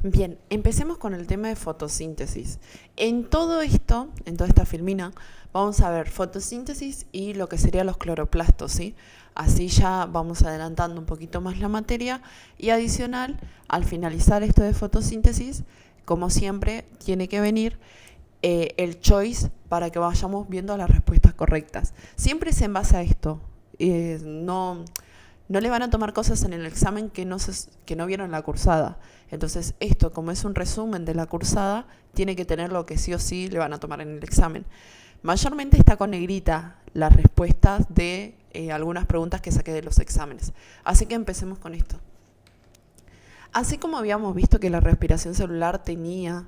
Bien, empecemos con el tema de fotosíntesis. En todo esto, en toda esta filmina, vamos a ver fotosíntesis y lo que serían los cloroplastos, ¿sí? Así ya vamos adelantando un poquito más la materia y adicional, al finalizar esto de fotosíntesis, como siempre, tiene que venir el choice para que vayamos viendo las respuestas correctas. Siempre es en base a esto. No le van a tomar cosas en el examen que no vieron en la cursada. Entonces, esto, como es un resumen de la cursada, tiene que tener lo que sí o sí le van a tomar en el examen. Mayormente está con negrita las respuestas de algunas preguntas que saqué de los exámenes. Así que empecemos con esto. Así como habíamos visto que la respiración celular tenía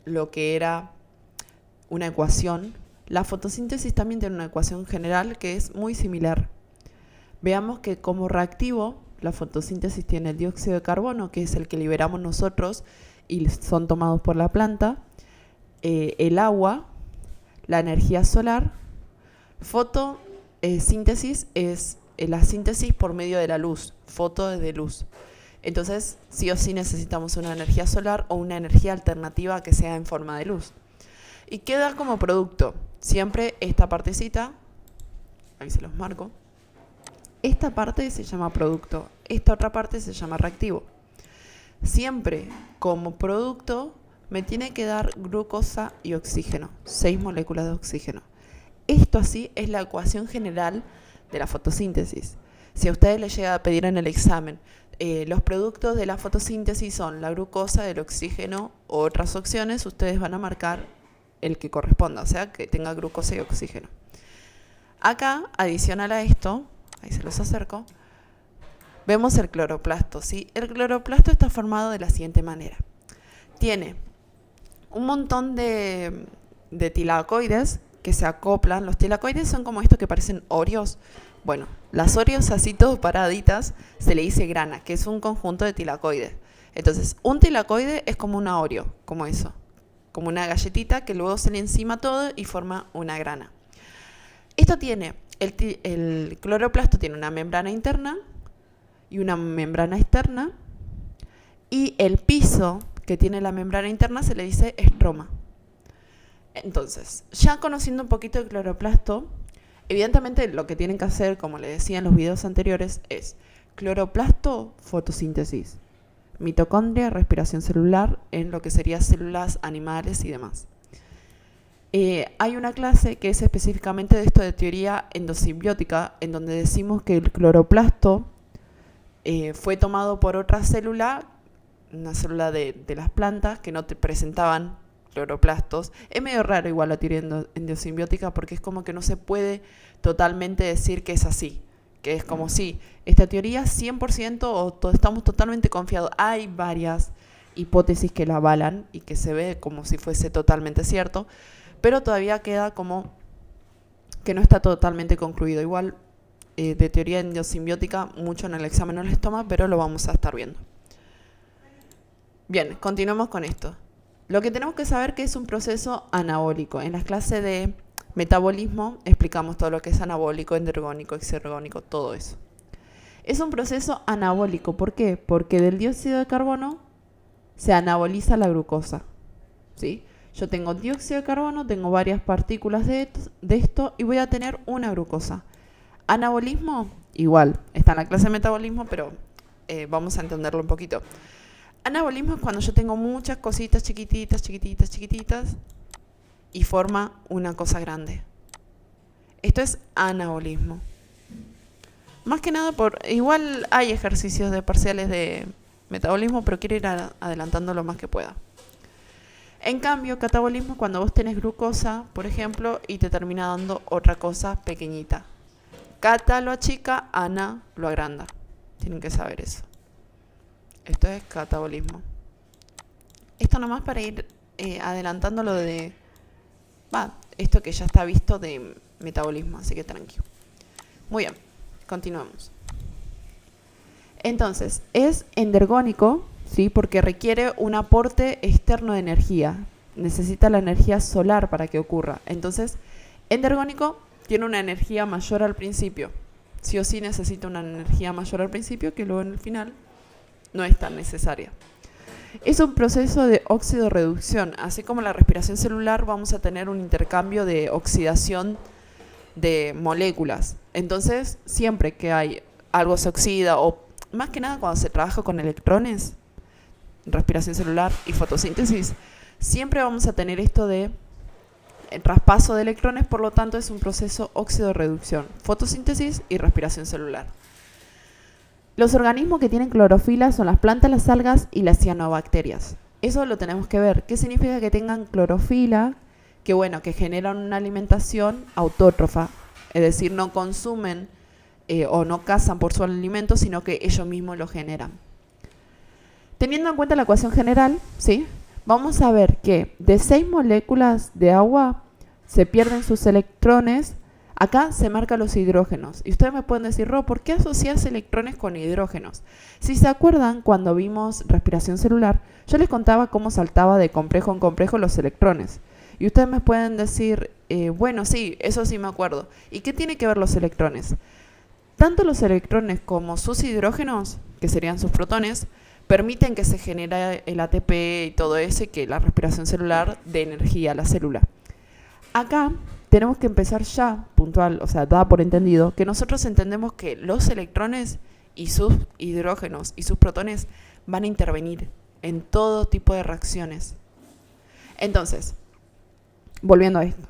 lo que era una ecuación, la fotosíntesis también tiene una ecuación general que es muy similar. Veamos que como reactivo, la fotosíntesis tiene el dióxido de carbono, que es el que liberamos nosotros y son tomados por la planta, el agua, la energía solar. Fotosíntesis es la síntesis por medio de la luz, foto es de luz. Entonces, sí o sí necesitamos una energía solar o una energía alternativa que sea en forma de luz. Y queda como producto siempre esta partecita, ahí se los marco. Esta parte se llama producto, esta otra parte se llama reactivo. Siempre como producto me tiene que dar glucosa y oxígeno, 6 moléculas de oxígeno. Esto así es la ecuación general de la fotosíntesis. Si a ustedes les llega a pedir en el examen, los productos de la fotosíntesis son la glucosa, el oxígeno o otras opciones, ustedes van a marcar el que corresponda, o sea, que tenga glucosa y oxígeno. Acá, adicional a esto, ahí se los acerco, vemos el cloroplasto, ¿sí? El cloroplasto está formado de la siguiente manera. Tiene un montón de tilacoides que se acoplan. Los tilacoides son como estos que parecen Oreos. Bueno, las Oreos así todas paraditas se le dice grana, que es un conjunto de tilacoides. Entonces, un tilacoide es como una Oreo, como eso, como una galletita que luego se le encima todo y forma una grana. Esto tiene, el cloroplasto tiene una membrana interna y una membrana externa, y el piso que tiene la membrana interna se le dice estroma. Entonces, ya conociendo un poquito el cloroplasto, evidentemente lo que tienen que hacer, como les decía en los videos anteriores, es cloroplasto, fotosíntesis, mitocondria, respiración celular, en lo que serían células animales y demás. Hay una clase que es específicamente de esto de teoría endosimbiótica, en donde decimos que el cloroplasto fue tomado por otra célula, una célula de las plantas que no te presentaban cloroplastos. Es medio raro igual la teoría endosimbiótica porque es como que no se puede totalmente decir que es así, que es como si esta teoría 100% o estamos totalmente confiados. Hay varias hipótesis que la avalan y que se ve como si fuese totalmente cierto, pero todavía queda como que no está totalmente concluido. Igual de teoría endosimbiótica mucho en el examen no les toma, pero lo vamos a estar viendo. Bien, continuemos con esto. Lo que tenemos que saber que es un proceso anabólico. En las clases de metabolismo explicamos todo lo que es anabólico, endergónico, exergónico, todo eso. Es un proceso anabólico. ¿Por qué? Porque del dióxido de carbono se anaboliza la glucosa, ¿sí? Yo tengo dióxido de carbono, tengo varias partículas de esto y voy a tener una glucosa. Anabolismo, igual, está en la clase de metabolismo, pero vamos a entenderlo un poquito. Anabolismo es cuando yo tengo muchas cositas chiquititas, chiquititas, chiquititas y forma una cosa grande. Esto es anabolismo. Más que nada igual hay ejercicios de parciales de metabolismo, pero quiero ir adelantando lo más que pueda. En cambio, catabolismo es cuando vos tenés glucosa, por ejemplo, y te termina dando otra cosa pequeñita. Cata lo achica, ana lo agranda. Tienen que saber eso. Esto es catabolismo. Esto nomás para ir adelantando lo de... esto que ya está visto de metabolismo, así que tranquilo. Muy bien, continuamos. Entonces, es endergónico, ¿sí? Porque requiere un aporte externo de energía. Necesita la energía solar para que ocurra. Entonces, endergónico tiene una energía mayor al principio. Sí o sí necesita una energía mayor al principio que luego en el final no es tan necesaria. Es un proceso de óxido-reducción. Así como la respiración celular, vamos a tener un intercambio de oxidación de moléculas. Entonces, siempre que hay algo se oxida, o más que nada cuando se trabaja con electrones, respiración celular y fotosíntesis, siempre vamos a tener esto de traspaso de electrones, por lo tanto es un proceso óxido-reducción, fotosíntesis y respiración celular. Los organismos que tienen clorofila son las plantas, las algas y las cianobacterias. Eso lo tenemos que ver. ¿Qué significa que tengan clorofila? Que bueno, que generan una alimentación autótrofa, es decir, no consumen o no cazan por su alimento, sino que ellos mismos lo generan. Teniendo en cuenta la ecuación general, ¿sí?, vamos a ver que de 6 moléculas de agua se pierden sus electrones. Acá se marcan los hidrógenos. Y ustedes me pueden decir, Ro, ¿por qué asocias electrones con hidrógenos? Si se acuerdan, cuando vimos respiración celular, yo les contaba cómo saltaba de complejo en complejo los electrones. Y ustedes me pueden decir, bueno, sí, eso sí me acuerdo. ¿Y qué tiene que ver los electrones? Tanto los electrones como sus hidrógenos, que serían sus protones, permiten que se genere el ATP y todo eso, y que la respiración celular dé energía a la célula. Acá tenemos que empezar ya puntual, o sea, da por entendido que nosotros entendemos que los electrones y sus hidrógenos y sus protones van a intervenir en todo tipo de reacciones. Entonces, volviendo a esto,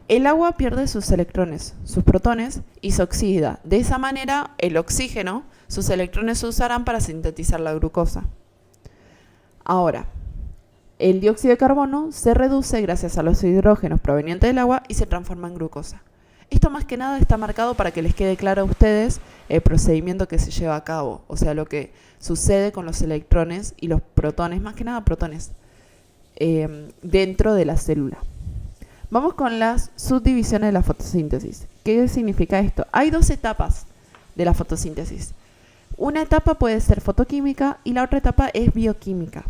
el agua pierde sus electrones, sus protones y se oxida. De esa manera, el oxígeno, sus electrones se usarán para sintetizar la glucosa. Ahora, el dióxido de carbono se reduce gracias a los hidrógenos provenientes del agua y se transforma en glucosa. Esto más que nada está marcado para que les quede claro a ustedes el procedimiento que se lleva a cabo, o sea, lo que sucede con los electrones y los protones, más que nada protones, dentro de la célula. Vamos con las subdivisiones de la fotosíntesis. ¿Qué significa esto? Hay 2 etapas de la fotosíntesis. Una etapa puede ser fotoquímica y la otra etapa es bioquímica.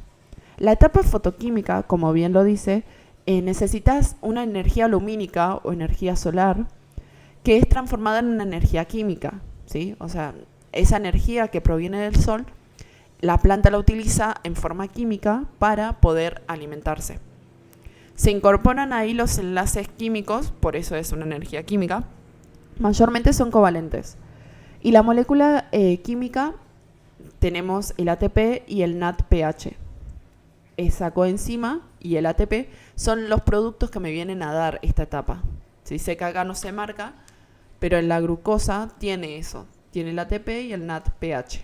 La etapa fotoquímica, como bien lo dice, necesitas una energía lumínica o energía solar que es transformada en una energía química, ¿sí? O sea, esa energía que proviene del sol, la planta la utiliza en forma química para poder alimentarse. Se incorporan ahí los enlaces químicos, por eso es una energía química, mayormente son covalentes. Y la molécula química, tenemos el ATP y el NADPH. Esa coenzima y el ATP son los productos que me vienen a dar esta etapa. ¿Sí? Sé que acá no se marca, pero en la glucosa tiene eso, tiene el ATP y el NADPH.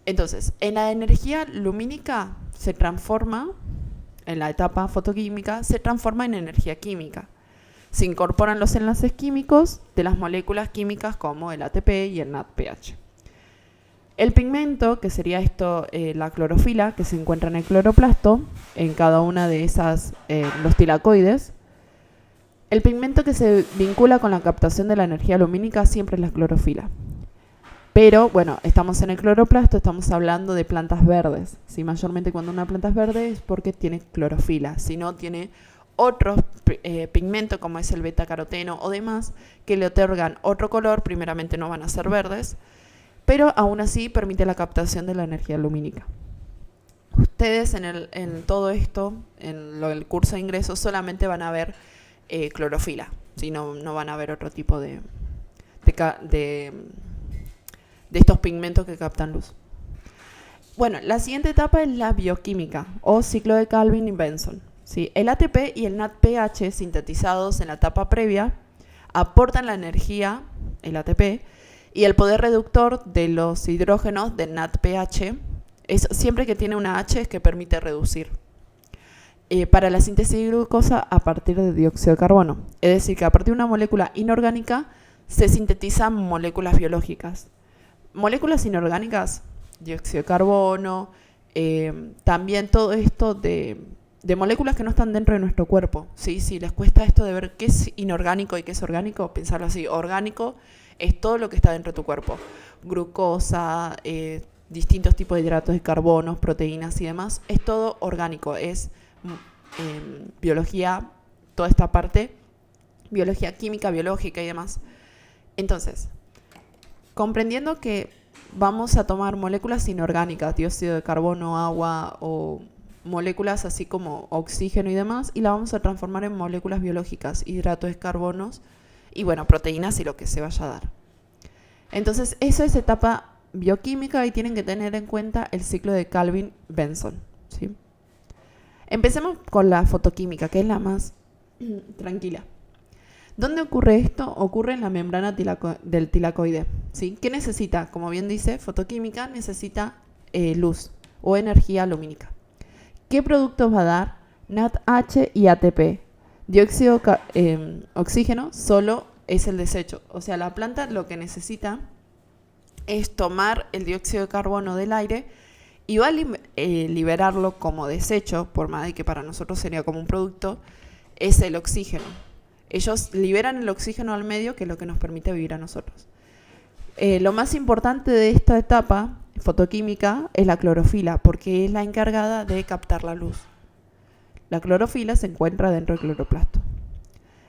Entonces, en la energía lumínica se transforma, en la etapa fotoquímica, se transforma en energía química. Se incorporan los enlaces químicos de las moléculas químicas como el ATP y el NADPH. El pigmento, que sería esto, la clorofila, que se encuentra en el cloroplasto, en cada una de esas, los tilacoides. El pigmento que se vincula con la captación de la energía lumínica siempre es la clorofila. Pero, bueno, estamos en el cloroplasto, estamos hablando de plantas verdes. ¿Sí? Mayormente cuando una planta es verde es porque tiene clorofila, si no tiene otros pigmentos como es el betacaroteno o demás, que le otorgan otro color, primeramente no van a ser verdes, pero aún así permite la captación de la energía lumínica. Ustedes en todo esto, en el curso de ingreso, solamente van a ver clorofila, ¿sí? No van a ver otro tipo de estos pigmentos que captan luz. Bueno, la siguiente etapa es la bioquímica o ciclo de Calvin y Benson. ¿Sí? El ATP y el NADPH sintetizados en la etapa previa aportan la energía, el ATP, y el poder reductor de los hidrógenos del NADPH, es siempre que tiene una H es que permite reducir. Para la síntesis de glucosa a partir de dióxido de carbono. Es decir, que a partir de una molécula inorgánica se sintetizan moléculas biológicas. Moléculas inorgánicas, dióxido de carbono, también todo esto de moléculas que no están dentro de nuestro cuerpo. ¿Sí? Si les cuesta esto de ver qué es inorgánico y qué es orgánico, pensarlo así. Orgánico es todo lo que está dentro de tu cuerpo. Glucosa, distintos tipos de hidratos de carbono, proteínas y demás. Es todo orgánico, es biología, toda esta parte, biología química, biológica y demás. Entonces, comprendiendo que vamos a tomar moléculas inorgánicas, dióxido de carbono, agua o moléculas así como oxígeno y demás, y la vamos a transformar en moléculas biológicas, hidratos de carbonos y bueno, proteínas y lo que se vaya a dar. Entonces, eso es etapa bioquímica y tienen que tener en cuenta el ciclo de Calvin-Benson, ¿sí? Empecemos con la fotoquímica, que es la más tranquila. ¿Dónde ocurre esto? Ocurre en la membrana del tilacoide, ¿sí? ¿Qué necesita? Como bien dice, fotoquímica necesita luz o energía lumínica. ¿Qué productos va a dar? NADH y ATP. Dióxido oxígeno solo es el desecho. O sea, la planta lo que necesita es tomar el dióxido de carbono del aire y va a liberarlo como desecho, por más de que para nosotros sería como un producto, es el oxígeno. Ellos liberan el oxígeno al medio, que es lo que nos permite vivir a nosotros. Lo más importante de esta etapa fotoquímica es la clorofila, porque es la encargada de captar la luz. La clorofila se encuentra dentro del cloroplasto.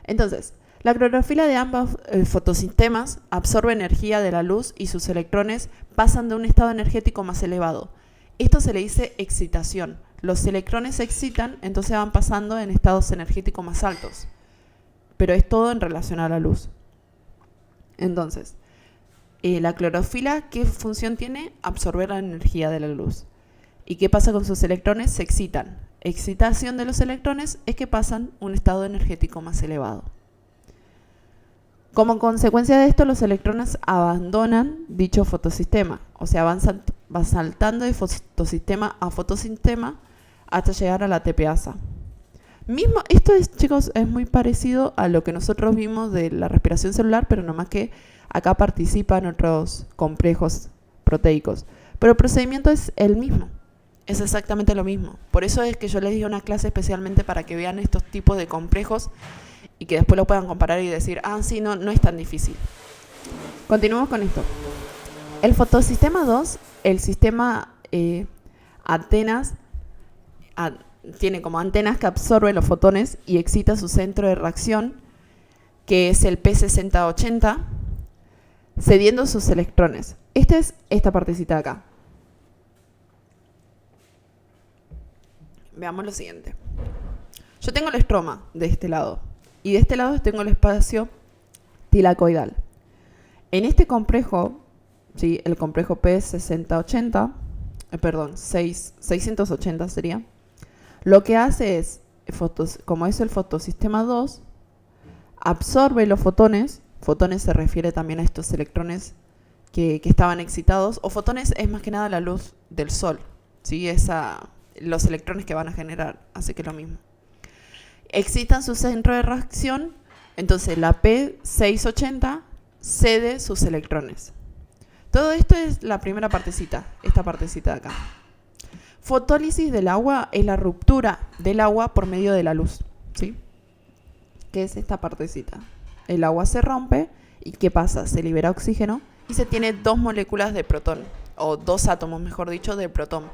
Entonces, la clorofila de ambos fotosistemas absorbe energía de la luz y sus electrones pasan de un estado energético más elevado. Esto se le dice excitación. Los electrones se excitan, entonces van pasando en estados energéticos más altos. Pero es todo en relación a la luz. Entonces, la clorofila, ¿qué función tiene? Absorber la energía de la luz. ¿Y qué pasa con sus electrones? Se excitan. Excitación de los electrones es que pasan un estado energético más elevado. Como consecuencia de esto, los electrones abandonan dicho fotosistema, o sea, van saltando de fotosistema a fotosistema hasta llegar a la tepeasa. Esto es, chicos, es muy parecido a lo que nosotros vimos de la respiración celular, pero no más que acá participan otros complejos proteicos. Pero el procedimiento es el mismo, es exactamente lo mismo. Por eso es que yo les di una clase especialmente para que vean estos tipos de complejos y que después lo puedan comparar y decir, ah, sí, no es tan difícil. Continuamos con esto. El fotosistema 2, el sistema antenas, tiene como antenas que absorben los fotones y excita su centro de reacción, que es el P6080, cediendo sus electrones. Esta es esta partecita de acá. Veamos lo siguiente. Yo tengo el estroma de este lado y de este lado tengo el espacio tilacoidal. En este complejo, ¿sí? El complejo P6080, 680 sería, lo que hace es, como es el fotosistema 2, absorbe los fotones. Fotones se refiere también a estos electrones que estaban excitados, o fotones es más que nada la luz del sol, ¿sí? Los electrones que van a generar, así que lo mismo. Excitan su centro de reacción, entonces la P680 cede sus electrones. Todo esto es la primera partecita, esta partecita de acá. Fotólisis del agua es la ruptura del agua por medio de la luz, ¿sí? Que es esta partecita. El agua se rompe y ¿qué pasa? Se libera oxígeno y se tiene dos moléculas de protón, o dos átomos, mejor dicho, de protón.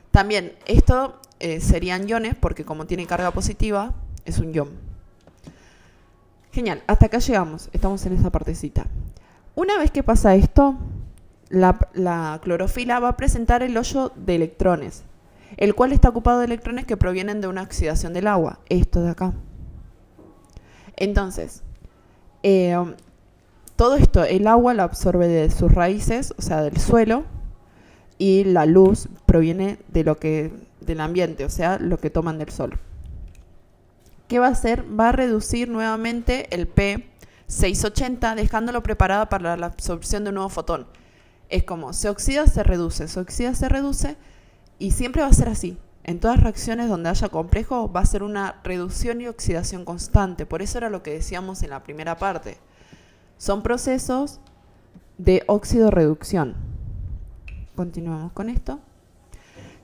También esto serían iones porque como tiene carga positiva, es un ion. Genial, hasta acá llegamos, estamos en esta partecita. Una vez que pasa esto, la clorofila va a presentar el hoyo de electrones, el cual está ocupado de electrones que provienen de una oxidación del agua, esto de acá. Entonces, todo esto, el agua lo absorbe de sus raíces, o sea, del suelo, y la luz proviene del ambiente, o sea, lo que toman del sol. ¿Qué va a hacer? Va a reducir nuevamente el P680, dejándolo preparado para la absorción de un nuevo fotón. Es como, se oxida, se reduce, y siempre va a ser así. En todas reacciones donde haya complejo va a ser una reducción y oxidación constante. Por eso era lo que decíamos en la primera parte. Son procesos de óxido-reducción. Continuamos con esto.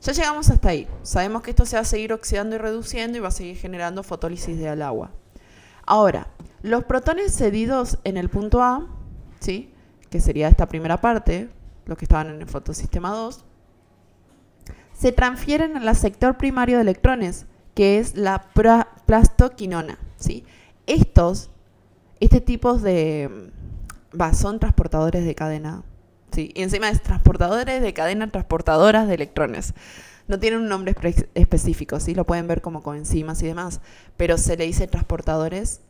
Ya llegamos hasta ahí. Sabemos que esto se va a seguir oxidando y reduciendo y va a seguir generando fotólisis del agua. Ahora, los protones cedidos en el punto A, ¿sí? Que sería esta primera parte, los que estaban en el fotosistema 2, se transfieren al sector primario de electrones, que es la plastoquinona, ¿sí? Este tipo de... son transportadores de cadena ¿sí? Y encima es transportadores de cadena transportadoras de electrones. No tiene un nombre específico, ¿sí? Lo pueden ver como coenzimas y demás, pero se le dice transportadores.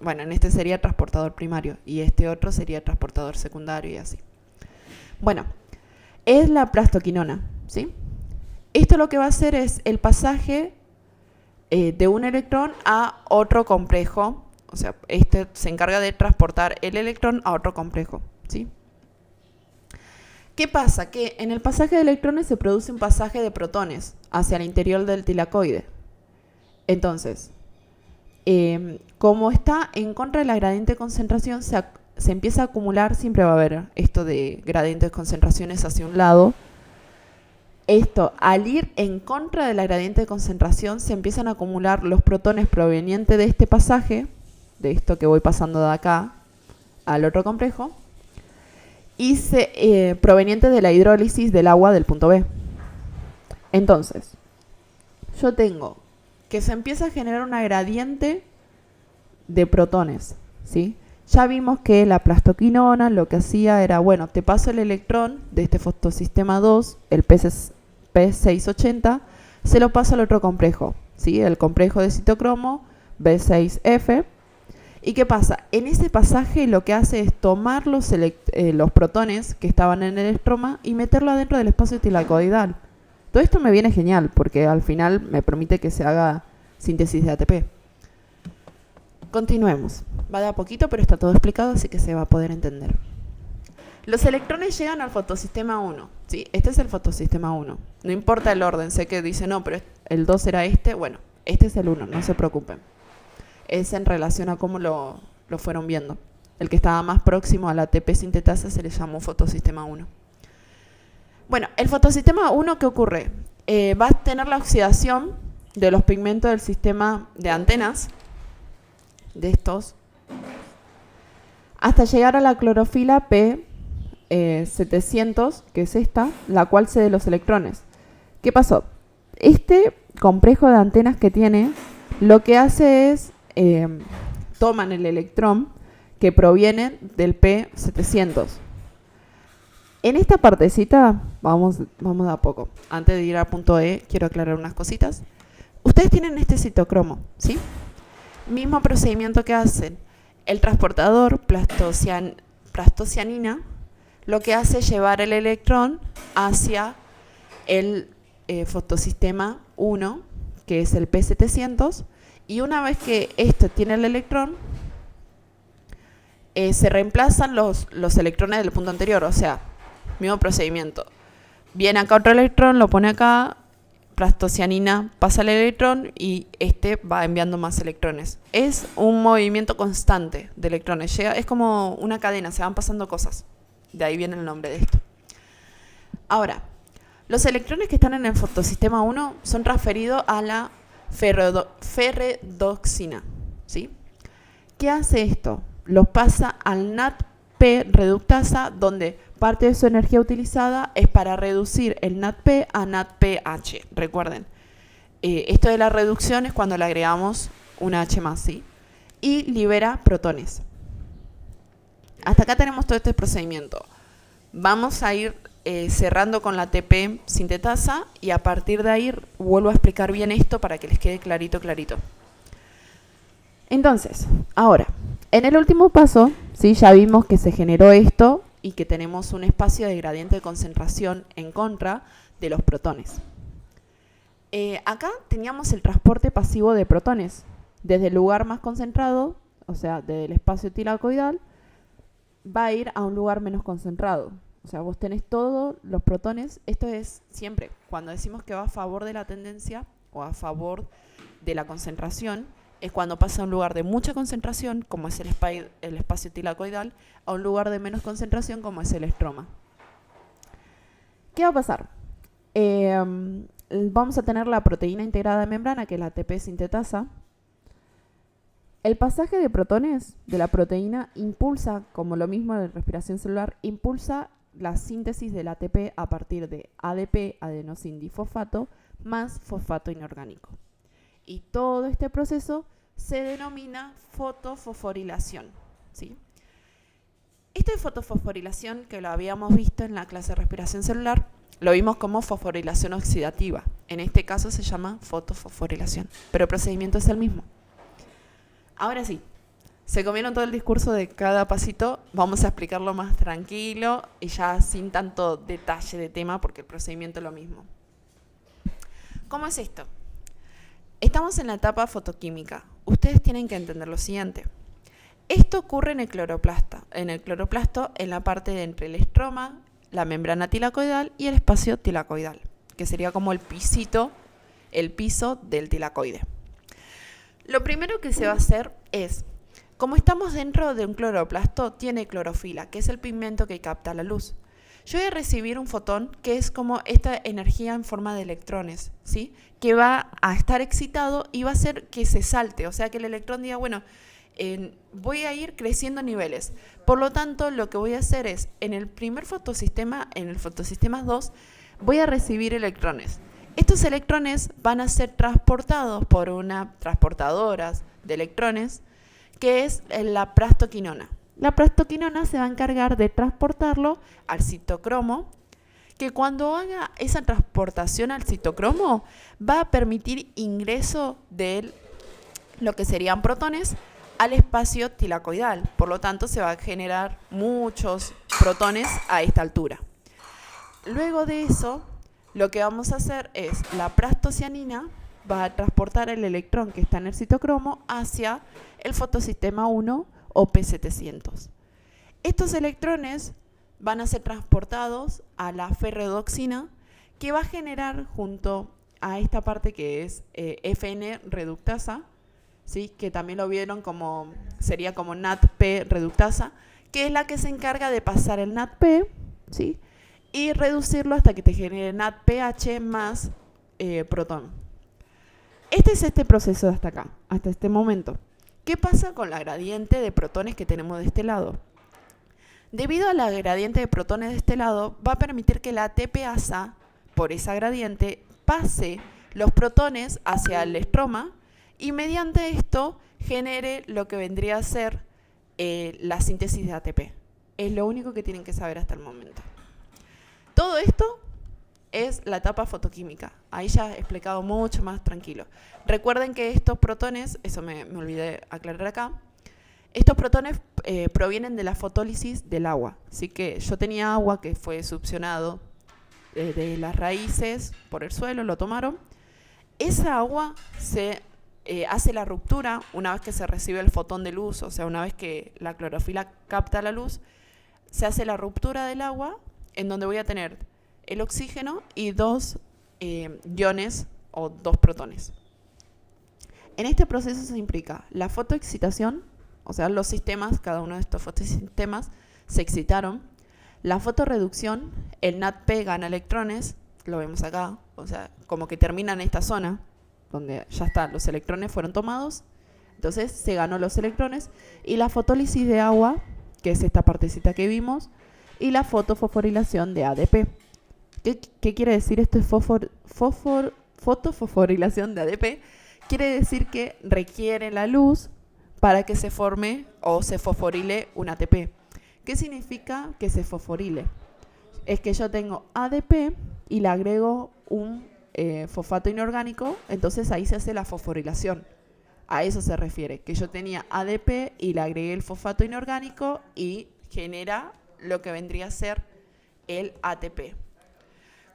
Bueno, en este sería transportador primario y este otro sería transportador secundario y así. Bueno, es la plastoquinona, ¿sí? Esto lo que va a hacer es el pasaje de un electrón a otro complejo. O sea, este se encarga de transportar el electrón a otro complejo, ¿sí? ¿Qué pasa? Que en el pasaje de electrones se produce un pasaje de protones hacia el interior del tilacoide. Entonces, como está en contra de la gradiente de concentración, se empieza a acumular, siempre va a haber esto de gradientes de concentraciones hacia un lado. Esto, al ir en contra de la gradiente de concentración, se empiezan a acumular los protones provenientes de este pasaje, de esto que voy pasando de acá al otro complejo, y proveniente de la hidrólisis del agua del punto B. Entonces, yo tengo que se empieza a generar una gradiente de protones, ¿sí? Ya vimos que la plastoquinona lo que hacía era, bueno, te paso el electrón de este fotosistema 2, el P680, se lo paso al otro complejo, ¿sí? El complejo de citocromo B6F. ¿Y qué pasa? En ese pasaje lo que hace es tomar los protones que estaban en el electroma y meterlo adentro del espacio tilacoidal. Todo esto me viene genial porque al final me permite que se haga síntesis de ATP. Continuemos. Va de a poquito, pero está todo explicado, así que se va a poder entender. Los electrones llegan al fotosistema 1, ¿sí? Este es el fotosistema 1. No importa el orden, sé que dice no, pero el 2 era este. Bueno, este es el 1, no se preocupen. Es en relación a cómo lo fueron viendo. El que estaba más próximo a la ATP sintetasa se le llamó fotosistema 1. Bueno, el fotosistema 1, ¿qué ocurre? Va a tener la oxidación de los pigmentos del sistema de antenas, de estos, hasta llegar a la clorofila P700, que es esta, la cual cede los electrones. ¿Qué pasó? Este complejo de antenas que tiene, lo que hace es, toman el electrón que proviene del P700. En esta partecita, vamos de a poco. Antes de ir a punto E, quiero aclarar unas cositas. Ustedes tienen este citocromo, ¿sí? Mismo procedimiento que hacen el transportador plastocianina, lo que hace es llevar el electrón hacia el fotosistema 1, que es el P700, y una vez que este tiene el electrón, se reemplazan los electrones del punto anterior, o sea, mismo procedimiento. Viene acá otro electrón, lo pone acá, plastocianina pasa el electrón y este va enviando más electrones. Es un movimiento constante de electrones. Es como una cadena, se van pasando cosas. De ahí viene el nombre de esto. Ahora, los electrones que están en el fotosistema 1 son transferidos a la ferredoxina, ¿sí? ¿Qué hace esto? Los pasa al NADP reductasa, donde parte de su energía utilizada es para reducir el NADP a NADPH. Recuerden, esto de la reducción es cuando le agregamos una H más, ¿sí? Y libera protones. Hasta acá tenemos todo este procedimiento. Vamos a ir cerrando con la ATP sintetasa y a partir de ahí vuelvo a explicar bien esto para que les quede clarito. Entonces, ahora, en el último paso, ¿sí? Ya vimos que se generó esto y que tenemos un espacio de gradiente de concentración en contra de los protones. Acá teníamos el transporte pasivo de protones. Desde el lugar más concentrado, o sea, desde el espacio tilacoidal, va a ir a un lugar menos concentrado. O sea, vos tenés todos los protones. Esto es siempre, cuando decimos que va a favor de la tendencia o a favor de la concentración, es cuando pasa a un lugar de mucha concentración, como es el espacio tilacoidal, a un lugar de menos concentración, como es el estroma. ¿Qué va a pasar? Vamos a tener la proteína integrada de membrana, que es la ATP sintetasa. El pasaje de protones de la proteína impulsa, como lo mismo de respiración celular, impulsa la síntesis del ATP a partir de ADP, adenosindifosfato, más fosfato inorgánico. Y todo este proceso se denomina fotofosforilación, ¿sí? Esto de fotofosforilación, que lo habíamos visto en la clase de respiración celular, lo vimos como fosforilación oxidativa. En este caso se llama fotofosforilación, pero el procedimiento es el mismo. Ahora sí, se comieron todo el discurso de cada pasito, vamos a explicarlo más tranquilo y ya sin tanto detalle de tema porque el procedimiento es lo mismo. ¿Cómo es esto? Estamos en la etapa fotoquímica. Ustedes tienen que entender lo siguiente. Esto ocurre en el cloroplasto, en la parte de entre el estroma, la membrana tilacoidal y el espacio tilacoidal, que sería como el piso del tilacoide. Lo primero que se va a hacer es, como estamos dentro de un cloroplasto, tiene clorofila, que es el pigmento que capta la luz. Yo voy a recibir un fotón que es como esta energía en forma de electrones, ¿sí? Que va a estar excitado y va a hacer que se salte, o sea que el electrón diga, bueno, voy a ir creciendo a niveles. Por lo tanto, lo que voy a hacer es, en el primer fotosistema, en el fotosistema 2, voy a recibir electrones. Estos electrones van a ser transportados por una transportadora de electrones, que es la prastoquinona. La prastoquinona se va a encargar de transportarlo al citocromo, que cuando haga esa transportación al citocromo, va a permitir ingreso de lo que serían protones al espacio tilacoidal. Por lo tanto, se va a generar muchos protones a esta altura. Luego de eso, lo que vamos a hacer es la prastocianina va a transportar el electrón que está en el citocromo hacia el fotosistema 1 o P700. Estos electrones van a ser transportados a la ferredoxina, que va a generar junto a esta parte que es FN reductasa, ¿sí? Que también lo vieron como, sería como NADP reductasa, que es la que se encarga de pasar el NADP, ¿sí? Y reducirlo hasta que te genere NADPH más protón. Este es este proceso de hasta acá, hasta este momento. ¿Qué pasa con la gradiente de protones que tenemos de este lado? Debido a la gradiente de protones de este lado, va a permitir que la ATPasa, por esa gradiente, pase los protones hacia el estroma y mediante esto genere lo que vendría a ser la síntesis de ATP. Es lo único que tienen que saber hasta el momento. Todo esto es la etapa fotoquímica. Ahí ya he explicado mucho más tranquilo. Recuerden que estos protones, eso me olvidé aclarar acá, estos protones provienen de la fotólisis del agua. Así que yo tenía agua que fue succionado de las raíces por el suelo, lo tomaron. Esa agua se hace la ruptura una vez que se recibe el fotón de luz, o sea, una vez que la clorofila capta la luz, se hace la ruptura del agua en donde voy a tener el oxígeno y dos iones o dos protones. En este proceso se implica la fotoexcitación, o sea, los sistemas, cada uno de estos fotosistemas se excitaron. La fotoreducción, el NADP gana electrones, lo vemos acá, o sea, como que termina en esta zona, donde ya está, los electrones fueron tomados, entonces se ganó los electrones, y la fotólisis de agua, que es esta partecita que vimos, y la fotofosforilación de ADP. ¿Qué quiere decir esto de fotofosforilación de ADP? Quiere decir que requiere la luz para que se forme o se fosforile un ATP. ¿Qué significa que se fosforile? Es que yo tengo ADP y le agrego un fosfato inorgánico, entonces ahí se hace la fosforilación. A eso se refiere, que yo tenía ADP y le agregué el fosfato inorgánico y genera lo que vendría a ser el ATP.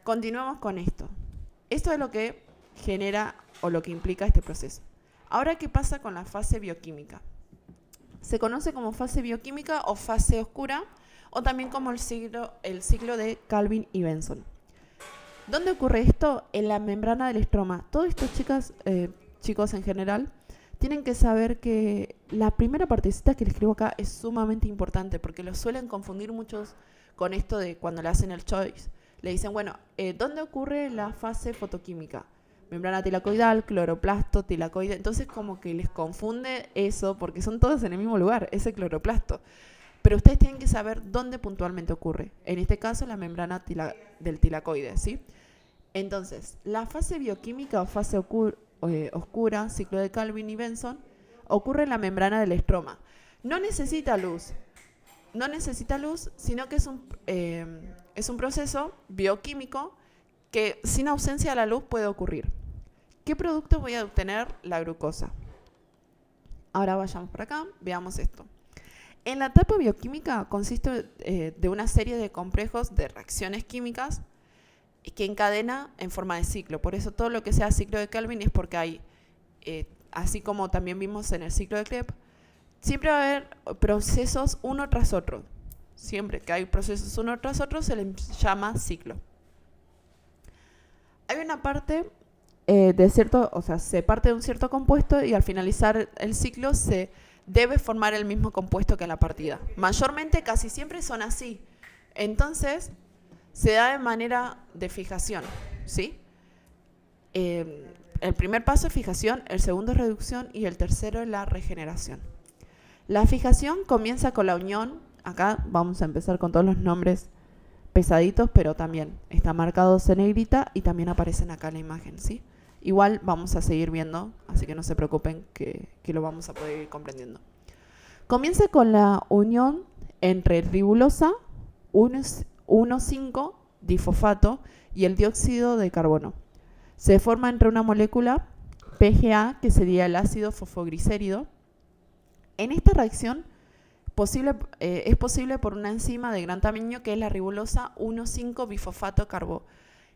Continuamos con esto. Esto es lo que genera o lo que implica este proceso. Ahora, ¿qué pasa con la fase bioquímica? Se conoce como fase bioquímica o fase oscura, o también como el ciclo de Calvin y Benson. ¿Dónde ocurre esto? En la membrana del estroma. Todos estos chicos en general, tienen que saber que la primera partecita que les escribo acá es sumamente importante, porque lo suelen confundir muchos con esto de cuando le hacen el choice. Le dicen, bueno, ¿dónde ocurre la fase fotoquímica? Membrana tilacoidal, cloroplasto, tilacoide. Entonces como que les confunde eso porque son todos en el mismo lugar, ese cloroplasto. Pero ustedes tienen que saber dónde puntualmente ocurre. En este caso, la membrana del tilacoide, ¿sí? Entonces, la fase bioquímica o fase oscura, ciclo de Calvin y Benson, ocurre en la membrana del estroma. No necesita luz. no necesita luz, sino que es un proceso bioquímico que sin ausencia de la luz puede ocurrir. ¿Qué producto voy a obtener? La glucosa. Ahora vayamos por acá, veamos esto. En la etapa bioquímica consiste de una serie de complejos de reacciones químicas que encadena en forma de ciclo. Por eso todo lo que sea ciclo de Kelvin es porque hay, así como también vimos en el ciclo de Krebs, siempre va a haber procesos uno tras otro. Siempre que hay procesos uno tras otro se les llama ciclo. Hay una parte se parte de un cierto compuesto y al finalizar el ciclo se debe formar el mismo compuesto que en la partida. Mayormente casi siempre son así. Entonces se da de manera de fijación, ¿sí? El primer paso es fijación, el segundo es reducción y el tercero es la regeneración. La fijación comienza con la unión. Acá vamos a empezar con todos los nombres pesaditos, pero también están marcados en negrita y también aparecen acá en la imagen, ¿sí? Igual vamos a seguir viendo, así que no se preocupen que lo vamos a poder ir comprendiendo. Comienza con la unión entre ribulosa, 1,5-difosfato y el dióxido de carbono. Se forma entre una molécula PGA, que sería el ácido fosfoglicérido. En esta reacción es posible por una enzima de gran tamaño que es la ribulosa 1,5-bifosfato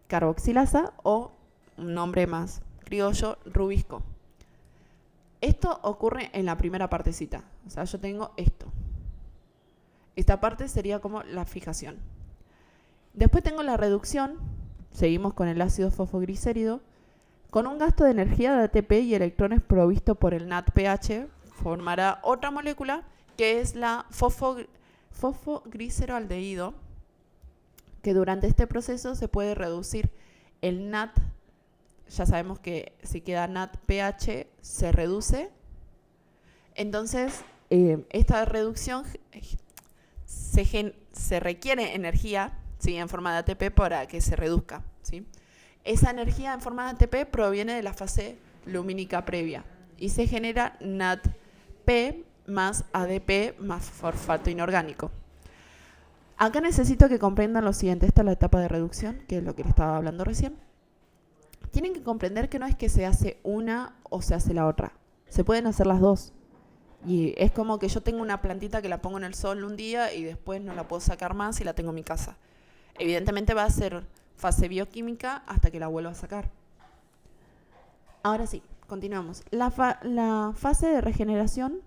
carboxilasa o un nombre más criollo, rubisco. Esto ocurre en la primera partecita. O sea, yo tengo esto. Esta parte sería como la fijación. Después tengo la reducción. Seguimos con el ácido fosfoglicérido. Con un gasto de energía de ATP y electrones provisto por el NADPH, formará otra molécula que es la fosfogliceroaldehído, que durante este proceso se puede reducir el NAD. Ya sabemos que si queda NADPH se reduce. Entonces, esta reducción se requiere energía, ¿sí?, en forma de ATP para que se reduzca, ¿sí? Esa energía en forma de ATP proviene de la fase lumínica previa y se genera NADP más ADP más fosfato inorgánico. Acá necesito que comprendan lo siguiente. Esta es la etapa de reducción, que es lo que les estaba hablando recién. Tienen que comprender que no es que se hace una o se hace la otra. Se pueden hacer las dos. Y es como que yo tengo una plantita que la pongo en el sol un día y después no la puedo sacar más y la tengo en mi casa. Evidentemente va a ser fase bioquímica hasta que la vuelva a sacar. Ahora sí, continuamos. La fase de regeneración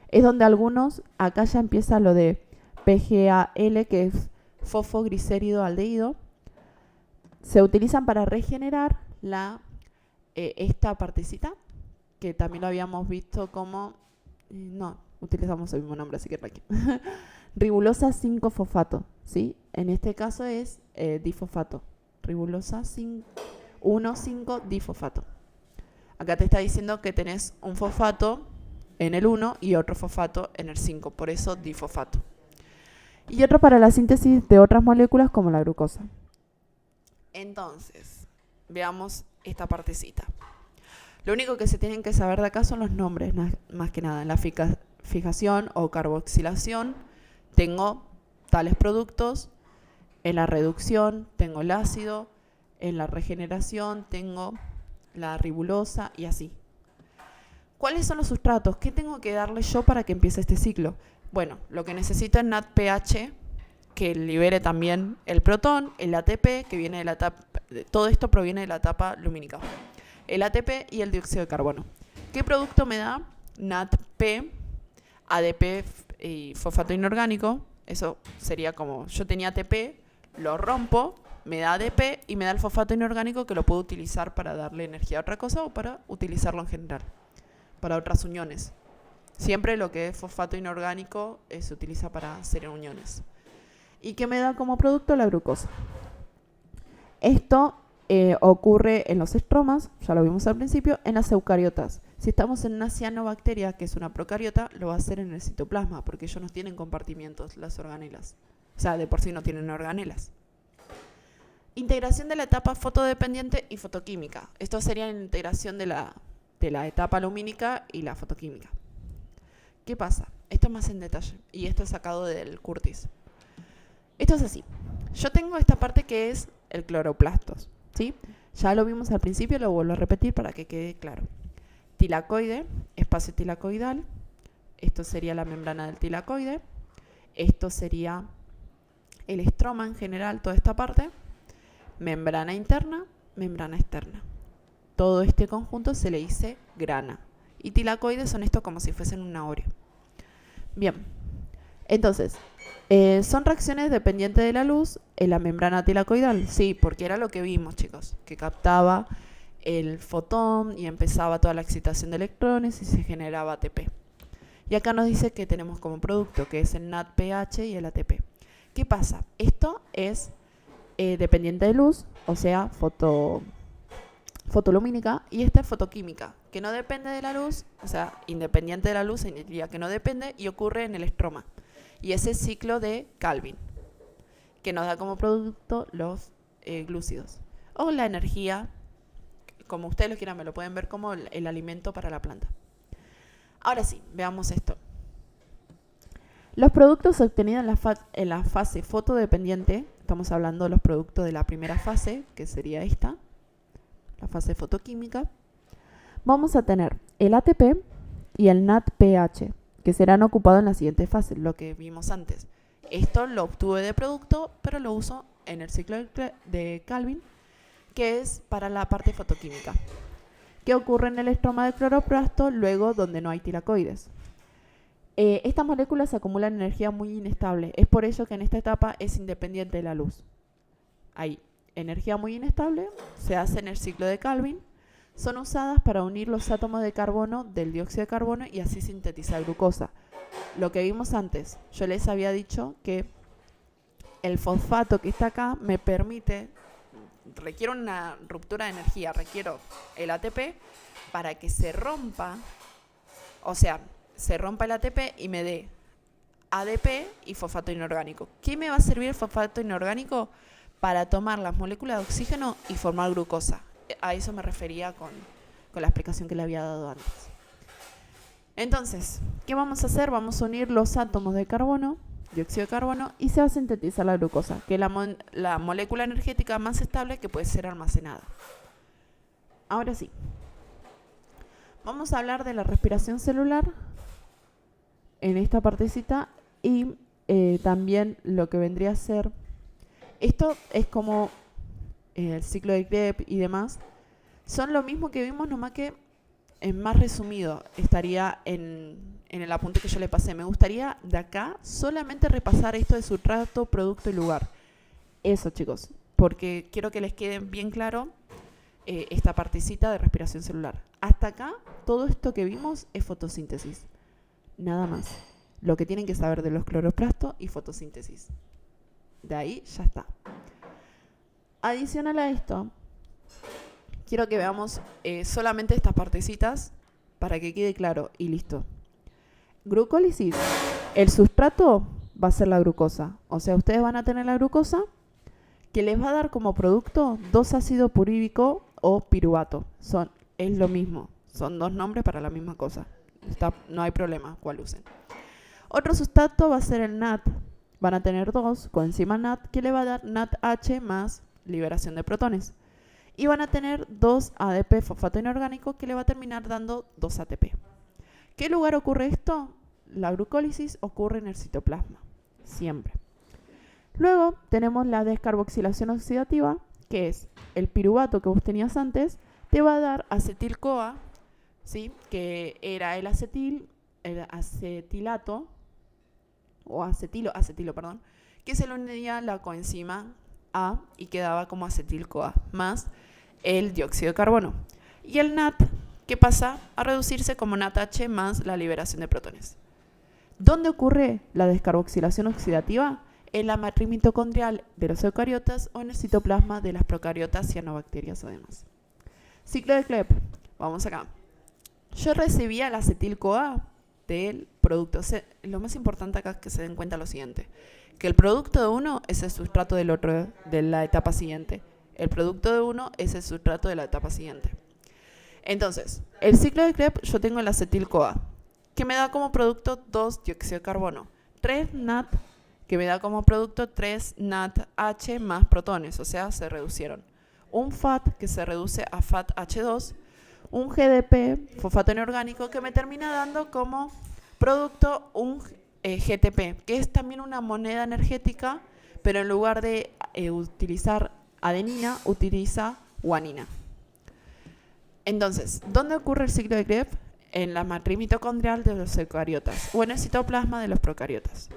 es donde algunos, acá ya empieza lo de PGAL, que es fosfoglicérido-aldehído, se utilizan para regenerar esta partecita, que también lo habíamos visto como, no, utilizamos el mismo nombre, así que aquí. Ribulosa 5-fosfato, ¿sí? En este caso es difosfato. Ribulosa 1,5-difosfato. Acá te está diciendo que tenés un fosfato en el 1 y otro fosfato en el 5, por eso difosfato. Y otro para la síntesis de otras moléculas como la glucosa. Entonces, veamos esta partecita. Lo único que se tienen que saber de acá son los nombres, más que nada. En la fijación o carboxilación tengo tales productos. En la reducción tengo el ácido. En la regeneración tengo la ribulosa y así. ¿Cuáles son los sustratos? ¿Qué tengo que darle yo para que empiece este ciclo? Bueno, lo que necesito es NADPH, que libere también el protón, el ATP, que viene de la etapa, todo esto proviene de la etapa lumínica. El ATP y el dióxido de carbono. ¿Qué producto me da? NADP, ADP y fosfato inorgánico. Eso sería como, yo tenía ATP, lo rompo, me da ADP y me da el fosfato inorgánico, que lo puedo utilizar para darle energía a otra cosa o para utilizarlo en general, para otras uniones. Siempre lo que es fosfato inorgánico se utiliza para hacer uniones. ¿Y qué me da como producto? La glucosa. Esto ocurre en los estromas, ya lo vimos al principio, en las eucariotas. Si estamos en una cianobacteria, que es una procariota, lo va a hacer en el citoplasma, porque ellos no tienen compartimientos, las organelas. O sea, de por sí no tienen organelas. Integración de la etapa fotodependiente y fotoquímica. Esto sería la integración de la etapa lumínica y la fotoquímica. ¿Qué pasa? esto más en detalle. Y esto es sacado del Curtis. Esto es así. Yo tengo esta parte que es el cloroplastos, ¿sí? Ya lo vimos al principio, lo vuelvo a repetir para que quede claro. Tilacoide, espacio tilacoidal. Esto sería la membrana del tilacoide. Esto sería el estroma en general, toda esta parte. Membrana interna, membrana externa. Todo este conjunto se le dice grana. Y tilacoides son estos como si fuesen una Oreo. Bien, entonces, ¿son reacciones dependientes de la luz en la membrana tilacoidal? Sí, porque era lo que vimos, chicos, que captaba el fotón y empezaba toda la excitación de electrones y se generaba ATP. Y acá nos dice que tenemos como producto, que es el NADPH y el ATP. ¿Qué pasa? Esto es dependiente de luz, o sea, fotolumínica, y esta es fotoquímica, que no depende de la luz, o sea, independiente de la luz, significa que no depende y ocurre en el estroma. Y ese ciclo de Calvin, que nos da como producto los glúcidos. O la energía, como ustedes lo quieran, me lo pueden ver como el alimento para la planta. Ahora sí, veamos esto. Los productos obtenidos en la fase fotodependiente, estamos hablando de los productos de la primera fase, que sería esta, la fase fotoquímica, vamos a tener el ATP y el NADPH, que serán ocupados en la siguiente fase, lo que vimos antes. Esto lo obtuve de producto, pero lo uso en el ciclo de Calvin, que es para la parte fotoquímica, que ocurre en el estroma del cloroplasto, luego donde no hay tilacoides. Estas moléculas acumulan energía muy inestable, es por ello que en esta etapa es independiente de la luz. Hay energía muy inestable, se hace en el ciclo de Calvin, son usadas para unir los átomos de carbono del dióxido de carbono y así sintetizar glucosa. Lo que vimos antes, yo les había dicho que el fosfato que está acá me permite, requiero una ruptura de energía, requiero el ATP para que se rompa, o sea, se rompa el ATP y me dé ADP y fosfato inorgánico. ¿Qué me va a servir el fosfato inorgánico? Para tomar las moléculas de oxígeno y formar glucosa. A eso me refería con la explicación que le había dado antes. Entonces, ¿qué vamos a hacer? Vamos a unir los átomos de carbono, dióxido de carbono, y se va a sintetizar la glucosa, que es la molécula energética más estable que puede ser almacenada. Ahora sí, vamos a hablar de la respiración celular en esta partecita y también lo que vendría a ser. Esto es como el ciclo de Krebs y demás. Son lo mismo que vimos, nomás que en más resumido. Estaría en el apunte que yo le pasé. Me gustaría de acá solamente repasar esto de sustrato, producto y lugar. Eso, chicos, porque quiero que les quede bien claro esta partecita de respiración celular. Hasta acá, todo esto que vimos es fotosíntesis. Nada más. Lo que tienen que saber de los cloroplastos y fotosíntesis. De ahí ya está. Adicional a esto, quiero que veamos solamente estas partecitas para que quede claro y listo. Glucólisis. El sustrato va a ser la glucosa. O sea, ustedes van a tener la glucosa que les va a dar como producto 2-ácido purílico o piruvato. Es lo mismo. Son dos nombres para la misma cosa. No hay problema cuál usen. Otro sustrato va a ser el NAD. Van a tener dos coenzima NAD que le va a dar NADH más liberación de protones. Y van a tener 2 ADP fosfato inorgánico que le va a terminar dando 2 ATP. ¿Qué lugar ocurre esto? La glucólisis ocurre en el citoplasma, siempre. Luego tenemos la descarboxilación oxidativa, que es el piruvato que vos tenías antes, te va a dar acetil-CoA, ¿sí? Que era el acetilato, o acetilo, perdón, que se le unía la coenzima A y quedaba como acetil-CoA, más el dióxido de carbono. Y el NAD, que pasa a reducirse como NADH más la liberación de protones. ¿Dónde ocurre la descarboxilación oxidativa? En la matriz mitocondrial de los eucariotas o en el citoplasma de las procariotas, cianobacterias o demás. Ciclo de Krebs. Vamos acá. Yo recibía el acetil-CoA del producto. Lo más importante acá es que se den cuenta lo siguiente, que el producto de uno es el sustrato del otro de la etapa siguiente. El producto de uno es el sustrato de la etapa siguiente. Entonces, el ciclo de Krebs, yo tengo el acetil-CoA. que me da como producto 2 dióxido de carbono. 3 NAD, que me da como producto 3 NADH más protones, o sea, se reducieron. Un FAT, que se reduce a FATH2. Un GDP, fosfato inorgánico, que me termina dando como producto un GTP, que es también una moneda energética, pero en lugar de utilizar adenina, utiliza guanina. Entonces, ¿dónde ocurre el ciclo de Krebs? En la matriz mitocondrial de los eucariotas o en el citoplasma de los procariotas.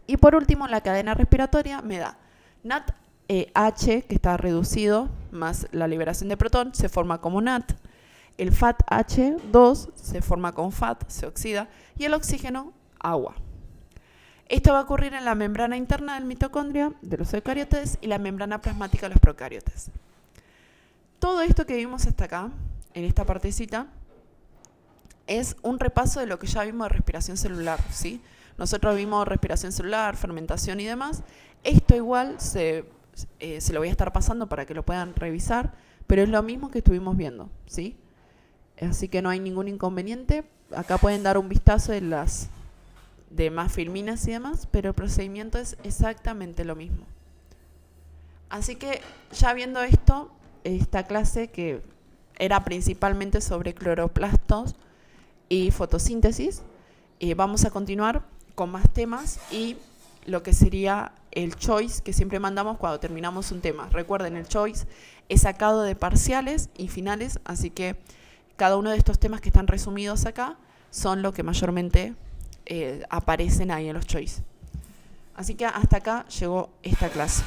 Y por último, la cadena respiratoria me da NADH, que está reducido, más la liberación de protón, se forma como NAD. El FATH2 se forma con FAT, se oxida, y el oxígeno, agua. Esto va a ocurrir en la membrana interna del mitocondrio de los eucariotes y la membrana plasmática de los procariotes. Todo esto que vimos hasta acá, en esta partecita, es un repaso de lo que ya vimos de respiración celular, ¿sí? Nosotros vimos respiración celular, fermentación y demás. Esto igual se lo voy a estar pasando para que lo puedan revisar, pero es lo mismo que estuvimos viendo, ¿sí? Así que no hay ningún inconveniente. Acá pueden dar un vistazo de las demás filminas y demás, pero el procedimiento es exactamente lo mismo. Así que ya viendo esto, esta clase que era principalmente sobre cloroplastos y fotosíntesis, vamos a continuar con más temas y lo que sería el choice que siempre mandamos cuando terminamos un tema. Recuerden, el choice es sacado de parciales y finales, así que cada uno de estos temas que están resumidos acá son lo que mayormente aparecen ahí en los choice. Así que hasta acá llegó esta clase.